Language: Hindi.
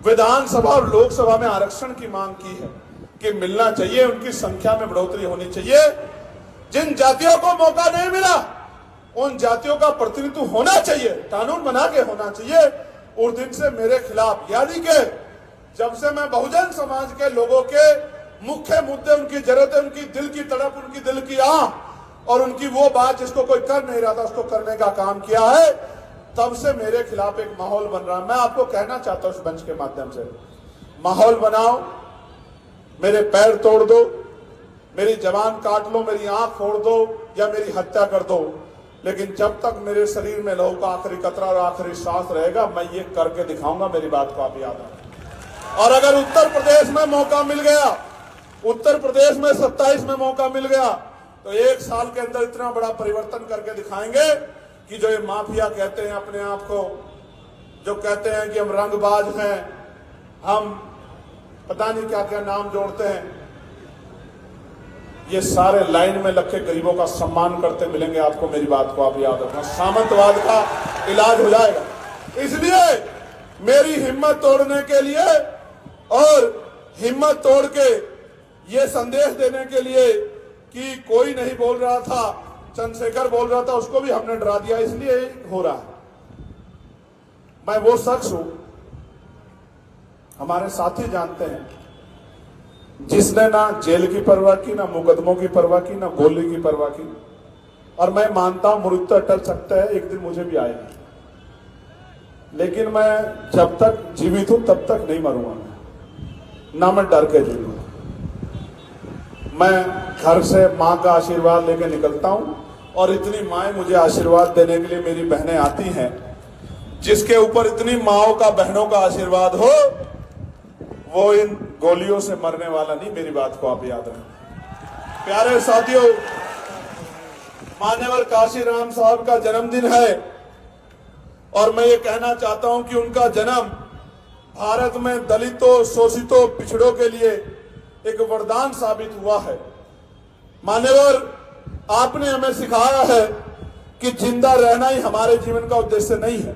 विधानसभा और लोकसभा में आरक्षण की मांग की है कि मिलना चाहिए, उनकी संख्या में बढ़ोतरी होनी चाहिए। जिन जातियों को मौका नहीं मिला उन जातियों का प्रतिनिधित्व होना चाहिए, कानून बना के होना चाहिए। उस दिन से मेरे खिलाफ, यानी कि जब से मैं बहुजन समाज के लोगों के मुख्य मुद्दे, उनकी जरूरतें, उनकी दिल की तड़प, उनकी दिल की आह और उनकी वो बात जिसको कोई कर नहीं रहा था उसको करने का काम किया है, तब से मेरे खिलाफ एक माहौल बन रहा है। मैं आपको कहना चाहता हूं इस मंच के माध्यम से, माहौल बनाओ, मेरे पैर तोड़ दो, मेरी जबान काट लो, मेरी आंख फोड़ दो या मेरी हत्या कर दो, लेकिन जब तक मेरे शरीर में लहू का आखिरी कतरा और आखिरी सांस रहेगा, मैं ये करके दिखाऊंगा। मेरी बात को आप याद रखें। और अगर उत्तर प्रदेश में मौका मिल गया, उत्तर प्रदेश में 27 में मौका मिल गया, तो 1 साल के अंदर इतना बड़ा परिवर्तन करके दिखाएंगे कि जो ये माफिया कहते हैं अपने आप को, जो कहते हैं कि हम रंगबाज हैं, हम पता नहीं क्या क्या नाम जोड़ते हैं, ये सारे लाइन में लग के गरीबों का सम्मान करते मिलेंगे आपको। मेरी बात को आप याद रखना, सामंतवाद का इलाज हो जाएगा। इसलिए मेरी हिम्मत तोड़ने के लिए और हिम्मत तोड़ के ये संदेश देने के लिए कि कोई नहीं बोल रहा था, चंद्रशेखर बोल रहा था, उसको भी हमने डरा दिया, इसलिए हो रहा है। मैं वो शख्स हूं, हमारे साथी जानते हैं, जिसने ना जेल की परवाह की, ना मुकदमों की परवाह की, ना गोली की परवाह की। और मैं मानता हूं मृत्यु टल सकता है, एक दिन मुझे भी आएगी, लेकिन मैं जब तक जीवित हूं तब तक नहीं मरूंगा, ना मैं डर के जीऊंगा। मैं घर से मां का आशीर्वाद लेके निकलता हूं और इतनी माएं मुझे आशीर्वाद देने के लिए मेरी बहनें आती हैं। जिसके ऊपर इतनी माओं का, बहनों का आशीर्वाद हो, वो इन गोलियों से मरने वाला नहीं। मेरी बात को आप याद रखें। प्यारे साथियों, मान्यवर काशीराम साहब का जन्मदिन है और मैं ये कहना चाहता हूं कि उनका जन्म भारत में दलितों, शोषितों, पिछड़ों के लिए एक वरदान साबित हुआ है। मान्यवर, आपने हमें सिखाया है कि जिंदा रहना ही हमारे जीवन का उद्देश्य नहीं है,